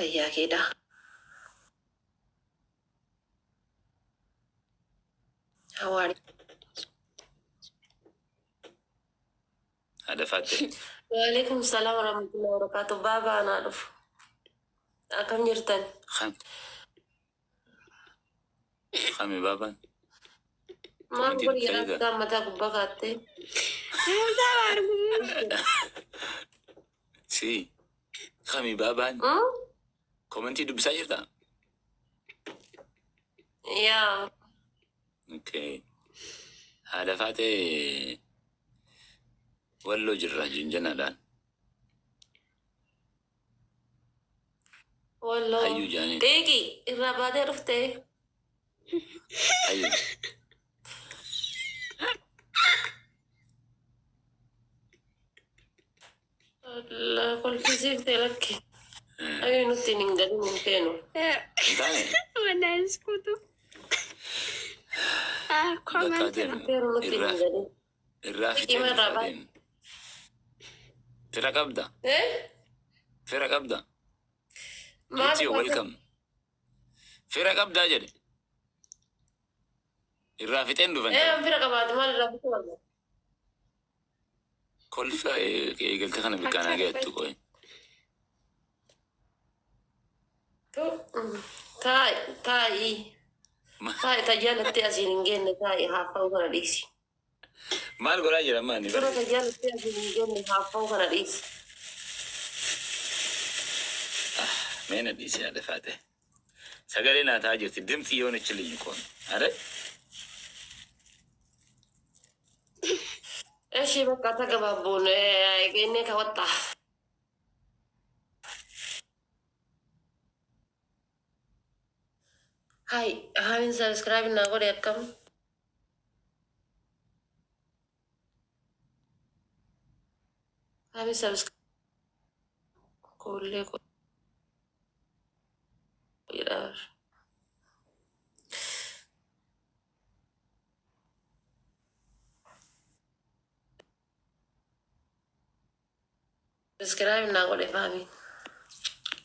فيا كده. حوالي. هذا فاتح. وعليكم السلام ورحمة الله وبركاته. بابا أنا أعرف أكم يرتن. خامي بابا ما بقول يا أكتر متى كبكاتي. سي خامي بابا كومنتي دو بساجر دا. يا اوكي هذا فاتح ولو جرا جنجنا الآن. والله أيو جاني تيجي الرباط عرفتي. أيو لا كل في زيف تلك. أيو نتينين قدي ممكنه. تاني وانا اسكتوا كومنت كيرو نتينين قدي. الرافتين الفادين فرق أبدا إيه؟ فرق أبدا ما يتيو ويلكم فرق أبدا جدي الرافتين دو إيه فنجا فرق بعد ما الرباط والله. كل فا قلت خنا بكانا جيت تقوي تاي تاي تجالت أزين جن تاي هافا وكنا ديسي. ما القول أجل ما ترى نبرد تجالت أزين جن هافا وكنا ديسي. مين الديسي هذا فاتح سجلنا تاجر تدمتي يوم تشيلين يكون هذا إيش بقى تجابون إنك وطة. هاي سبسكرايب نقول يا كم. هاي سبسكرايب كل يرار. سبسكرايب نقول فاهمين.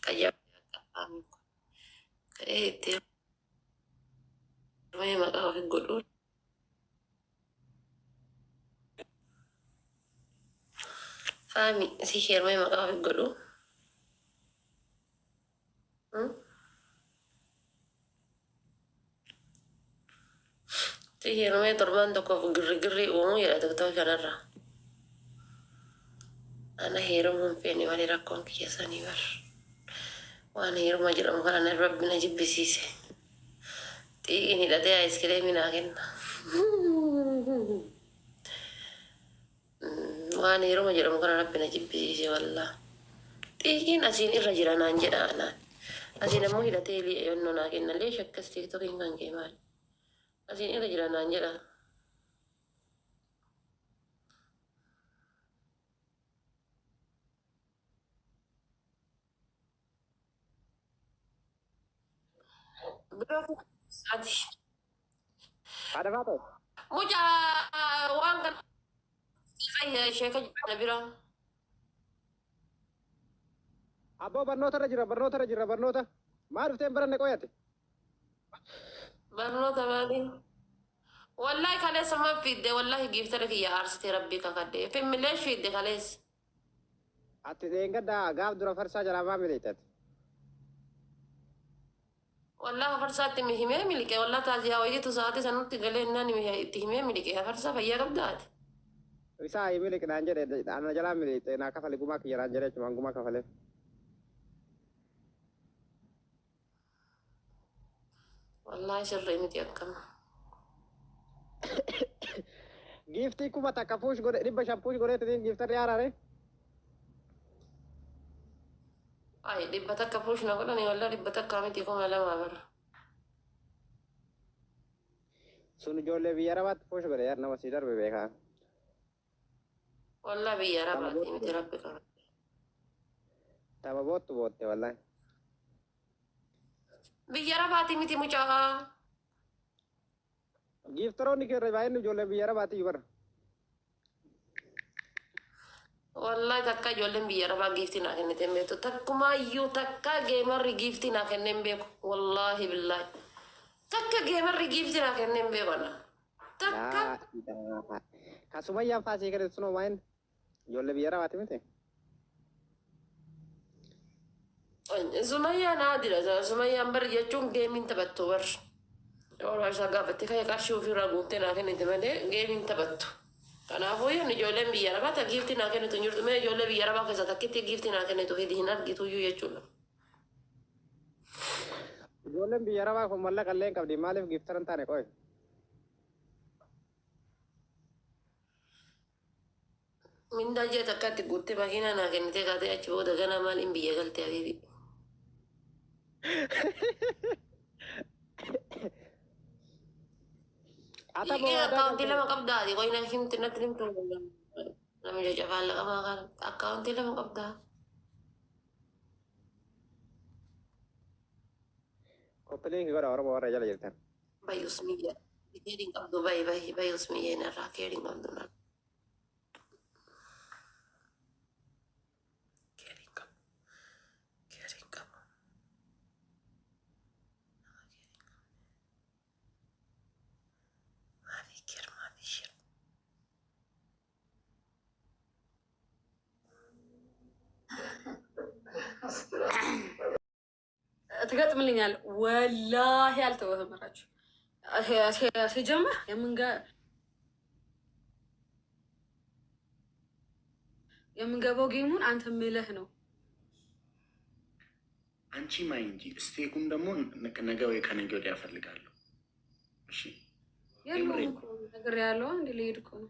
كيا فاهمين. إيه تي. ما يمكن في الجلود. فاهمي سيخير ما يمكن في الجلود. سيخير ما يضربان دكوا في جري ومو يلا دكتور كنرة. أنا هيرو فيني مالي ركون كيساني بر. وأنا هيرو ما جرام كنا نرب بنجيب بسيسه. تيجي نلا آيس كريم ناقين. وأنا هيرو ما جرام كنا نرب بنجيب بسيسه والله. تيجي نسين الرجال نانجا أنا. أسين مو هلا تيلي إنه ناقين ليش أكستي توكين كان كمال. أسين الرجال نانجا. برافو عادي. هذا فاتو موجا وان كان أي شيء كجنا برا. أبو برنوتا رجرا برنوتا ما عرفتين برا نكوياتي برنو تبادي. والله خلاص ما في ده والله جبت لك يا أرستي ربي كقدي في مليش في ده خلاص. أتدين قد قاب درا فرسا جرا ما مليتت والله فرصة تمهمي ملك والله تازي أوجي تساعد سنوات تقولين إنني مه تهمي ملك يا فرصة فيا قبضات. رسا يملك نانجر أنا جلا مليت أنا كفالي كوما كي رانجر كمان كوما كفالي والله شر متي أكم. giiftii kuma takka puush godhe 500 puush godheetiin giiftarri haaraare أي دبتك كفوش نقولني والله دبتك كامتي كم على ما بر. sun ijoollee biyya arabaatti puush godhe yaar nama sii darbe beekaa والله بيا ربعتي متي ربي كم. tama boottu bootte wallahi بيا ربعتي متي مجا. giiftaroonni keerra baay'inni ijoollee biyya arabaatti bara والله تكا جولن بيربا جيفتنا كنتم بيتو تكا ما يو تكا جيمر جيفتنا كنتم بيكو والله بالله تكا جيمر جيفتنا كنتم بيكو أنا تكا كاسوميا فاسي كده سنو وين يولي بيرا واتي متى زميا نادرة زميا برجع جون جيمين تبتو بر والله شغال بتكا يكاشيو في راغوتنا كنتم بيكو جيمين تبتو kanaafuu yoon ijoolleen biyya arabaa ta giiftii naa kennitu hin jirtu mee ijoollee biyya arabaa keessa takkitti giiftii naa kennitu hidi hin argituyyuu jechuudha. ijoolleen biyya arabaa kun mallaqa illee hin qabdi maaliif giiftaran taane qoy. Mindaa jee takkaatti guuttee makiinaa naa kennitee kaatee achi booda ganaa maaliin biyya galtee habiibi. Iya, akaunti lama qabdaa ati qoy na himti natti himtu nama jajafaan laqamaa kan akaunti lama qabdaa. Koppileen godha Oromoo warra jala jirtan. Bayyus miyya. Keeriin qabdu bayyus miyya inarraa keeriin qabdu na. Keeriin qabu. Keeriin qabu. Maafi keer maafi shir. ትገጥምልኛል ወላሂ አልተወተመራችሁ ሲጀምር የምንገባው ጌሙን አንተ ምለህ ነው። አንቺ ማይ እንጂ ስቴኩን ደግሞ ነገ ወይ ከነገ ወዲያ እፈልጋለሁ። እሺ የለውም እኮ ነገር ያለው እንዴ ልሄድ እኮ ነው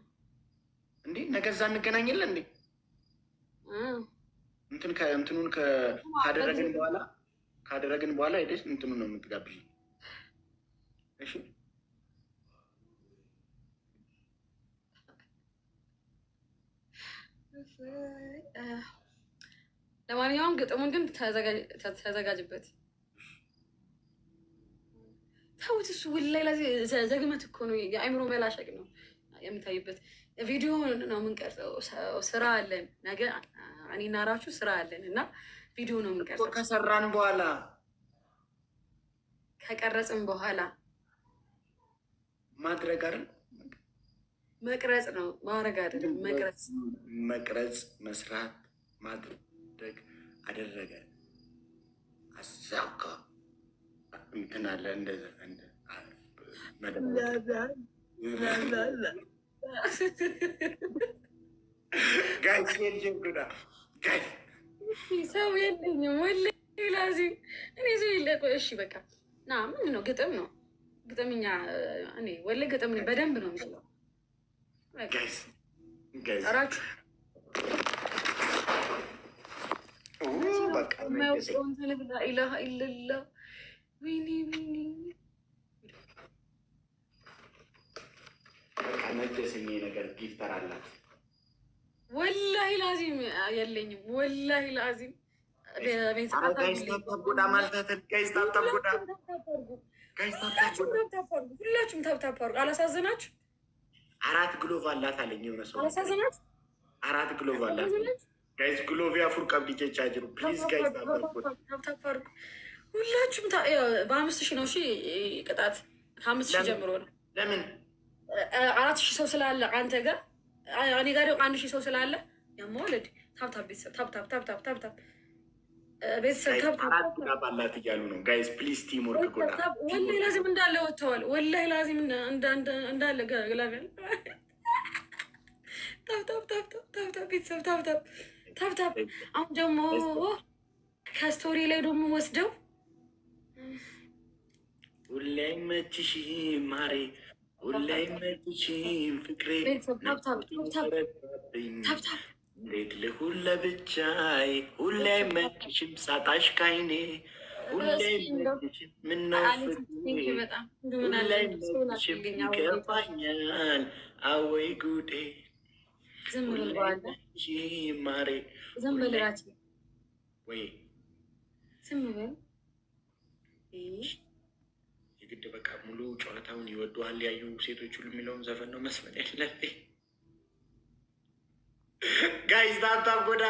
እንዴ ነገ እዛ እንገናኛለን እንዴ እንትኑን ካደረግን በኋላ ሄደሽ እንትኑ ነው የምትጋብዥ። እሺ ለማንኛውም ግጥሙን ግን ተዘጋጅበት። ተውት፣ እሱ ውላይ ላይ ዘግመት እኮ ነው፣ የአእምሮ መላሸቅ ነው የሚታይበት። ቪዲዮ ነው የምንቀርጸው፣ ስራ አለን ነገ እኔና ራችሁ ስራ አለን እና ቪዲዮ ነው የምንቀርጸው። ከሰራን በኋላ ከቀረጽን በኋላ ማድረግ አይደል መቅረጽ ነው ማድረግ አይደለም። መቅረጽ መስራት ማድረግ አደረገ አሳካ እንትን አለ እንደዛ ሰው የለኝም ወላሂ ላዚም እኔ ሰው የለ። እሺ በቃ ና ምን ነው ግጥም ነው ግጥምኛ እኔ ወላሂ ግጥም በደንብ ነው የምችለው። ራችሁ ኢላሃ ኢለላ ወይኔ ነጀስኝ ነገር ጊፍተር አላት። ወላሂ ላዚም የለኝም። ወላሂ ላዚም ሁላችሁም ታብታብ አድርጉ። አላሳዘናችሁ? 4 ግሎቭ አላት አለኝ የሆነ ሰው። አላሳዘናችሁ? 4 ግሎቭ አላት ጋይስ። ግሎቭ ያፉር ቀብሊኬች አጅሩ ፕሊዝ ጋይስ ታብታብ አድርጉ ሁላችሁም። በ5,000 ነው። እሺ ቅጣት 5,000 ጀምሮ ነው። ለምን 4,000 ሰው ስላለ አንተ ጋር እኔ ጋር 1,000 ሰው ስላለ ያሟልድ ታብታብ ቤተሰብ ታብታብ ቤተሰብ ታብታብ አላት እያሉ ነው ጋይስ። ፕሊዝ ቲም ወርክ ጎዳ። ወላሂ ላዚም እንዳለ ወጥተዋል። ወላሂ ላዚም እንዳለ ገላገል ታብታብ ቤተሰብ ታብታብ። አሁን ደግሞ ከስቶሪ ላይ ደግሞ ወስደው ሁላይ መችሽ ማሬ ሁላይ መችሽ ፍቅሬ ታብታብ እንዴት ልሁን ለብቻዬ ሁላይ መችሽም ሳጣሽ ካይኔ ሁላይ መችሽም ምነው ፍቅሬ ሁላይ መችሽም ይገባኛል አወይ ጉዴ ማሬ ወይ ዝም በል የግድ በቃ ሙሉ ጨዋታውን ይወደዋል ያዩ ሴቶች ሁሉ የሚለውን ዘፈን ነው መስፈን ያለብኝ። ጋይስ ታብታብ ጎዳ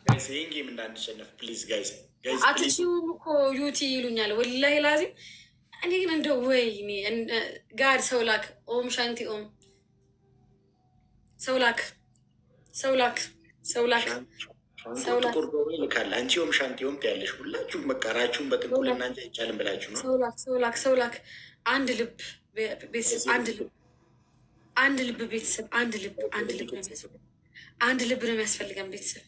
ጋይስ ይህን ጌም እንዳንሸነፍ ፕሊዝ ጋይስ ጋይስ አትችይውም እኮ ዩቲ ይሉኛል ወላሂ ላዚም። እኔ ግን እንደ ወይኔ ጋድ ሰው ላክ ኦም ሻንቲ ኦም ሰው ላክ ሰው ላክ ሰው ላክ ሰው ላክ ጥቁር ዶሮ ይልካል። አንቺ ኦም ሻንቲ ኦም ትያለሽ። ሁላችሁም መቃራችሁን በጥንቁልና እንጂ አይቻልም ብላችሁ ነው። ሰው ላክ ሰው ላክ ሰው ላክ። አንድ ልብ ቤተሰብ አንድ ልብ አንድ ልብ ቤተሰብ አንድ ልብ አንድ ልብ ነው የሚያስፈልገን። አንድ ልብ ነው የሚያስፈልገን ቤተሰብ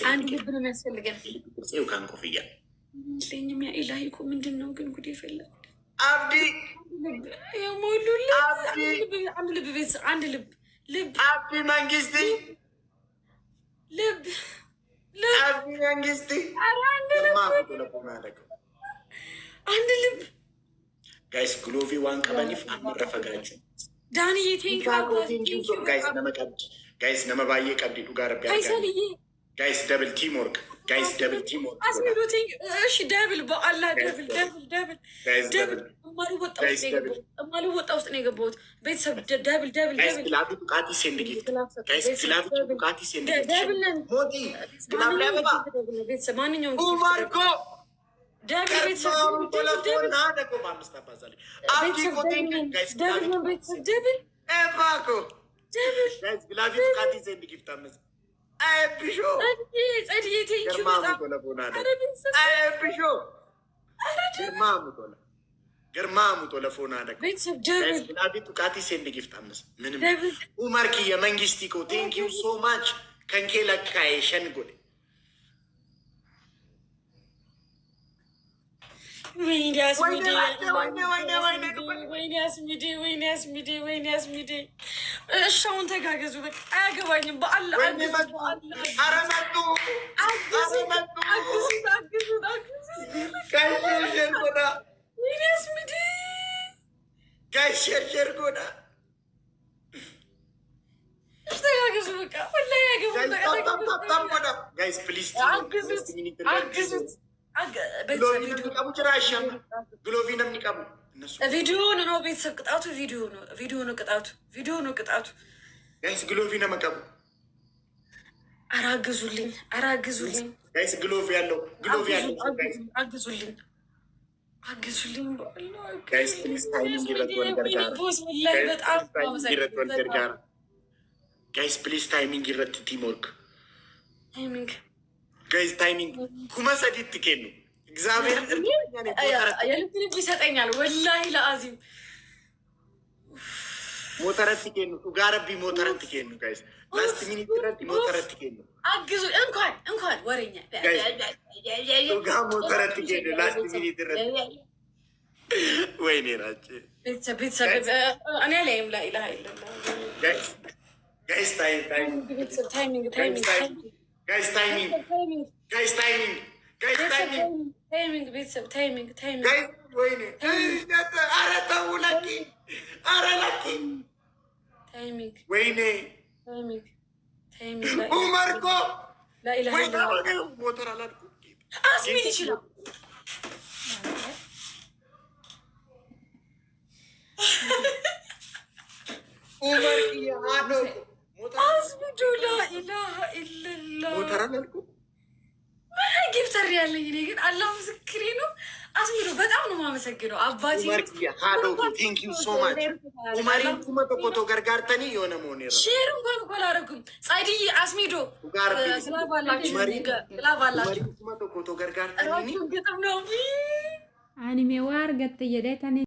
አንድ ልብ ነው የሚያስፈልገን። ጽው ካን ኮፍያ ለኝም ያ ኢላሂ እኮ ምንድን ነው ግን ጉድ ይፈላል። አብዲ የሞሉላ አንድ ልብ ቤተሰብ አንድ ልብ ልብ አብዲ መንግስቲ ልብ ልብ አብዲ መንግስቲ አንድ ልብ ጋይስ ግሎቪ ዋን ቀበኒፍ አመረፈጋችሁ ዳንዬ ቴንኪው ጋይስ ነመቀብድ ጋይስ ነመባዬ ቀብዲ ዱጋር ቢያጋይ ጋይስ ደብል ቲም ወርክ ጋይስ ደብል ቲም ወርክ አስሚዶ እሺ ደብል በአላህ ደብል ደብል ደብል ደብል ማልወጣ ውስጥ ነው የገባሁት ቤተሰብ ደብል ደብል ጋይስ ደብል ግላብ ዱቃቲ ሴንድ ጊፍት ጋይስ ግላብ ዱቃቲ ሴንድ ጊፍት ሞዲ ግላብ ለበባ ቤተሰብ ማንኛውም ኡማርኮ ደብል ቤተሰብ ቴሌፎን አደቆ በአምስት አባዛለሁ አብዲ ኮቴንግ ጋይስ ደብል ቤተሰብ ደብል ኤባኮ ደብል ጋይስ ግላብ ዱቃቲ ሴንድ ጊፍት አመስ አይብሾ ጸድዬ ቴንኪው በጣም አይብሾ ግርማሙ ቶለፎን አደቅ ቤተሰብ ደብል ግላብ ዱቃቲ ሴንድ ጊፍት አመስ ምንም ኡማርኪ የመንግስቲ ኮ ቴንኪው ሶ ማች ከንኬ ለካይ ሸንጎድ ወይኔ አስሚዴ እሺ አሁን ተጋገዙ በቃ አያገባኝም በአላህ ጋይሸርሸር ጎዳ ተጋገዙ በቃ ወላሂ አያገባኝም ጋይስ ፕሊዝ አግዙት ግሎቪ ነው የሚቀቡ ቪዲዮ ነው ቤተሰብ ቅጣቱ ቪዲዮ ነው ቅጣቱ ጋይስ ግሎቪ ነው መቀቡ አራግዙልኝ ጋይስ ግሎቪ ያለው አግዙልኝ ጋይስ ፕሊዝ ታይሚንግ ጋይስ ፕሊዝ ታይሚንግ ይረት ቲምወርክ ጋይስ ታይሚንግ ኩመ ሰዲት ኬኑ እግዚአብሔር የልብ ልብ ይሰጠኛል ወላሂ ለአዚም ሞተረት ኬኑ ኡጋረቢ ሞተረት ኬኑ ጋይስ ላስት ሚኒት ረት ሞተረት ኬኑ አግዙ እንኳን ወሬኛ ኡጋ ሞተረት ኬኑ ላስት ሚኒት ረት ወይኔ ናቸ ቤተሰብ እኔ ላይም ላኢላሃ ኢለላህ ጋይስ ታይሚንግ ቤተሰብ ታይሚንግ ወይኔ ኧረ ተው ለኪ ኧረ ለኪ ወይኔ ኡመርኮ ሞተር አላልኩ አስሚድ ይችላል ኡመር አስሚዱ ላኢላሃ ኢለላህ ሞተር አላልኩ ጊፍተር ያለኝ እኔ ግን አላህ ምስክሬ ነው። አስሚዶ በጣም ነው የማመሰግነው አባቴ ቴንክ ዩ ሶ ማች ኡመሪን ኩመ ተቆቶ ገርጋርተኒ የሆነ መሆን ሼር እንኳን እኮ አላደረኩም። ጻይድዬ አስሚዶ ግላባላችሁ ኩመ ተቆቶ ገርጋርተኒ ግጥም ነው አኒሜ ዋር ገት የደተኒ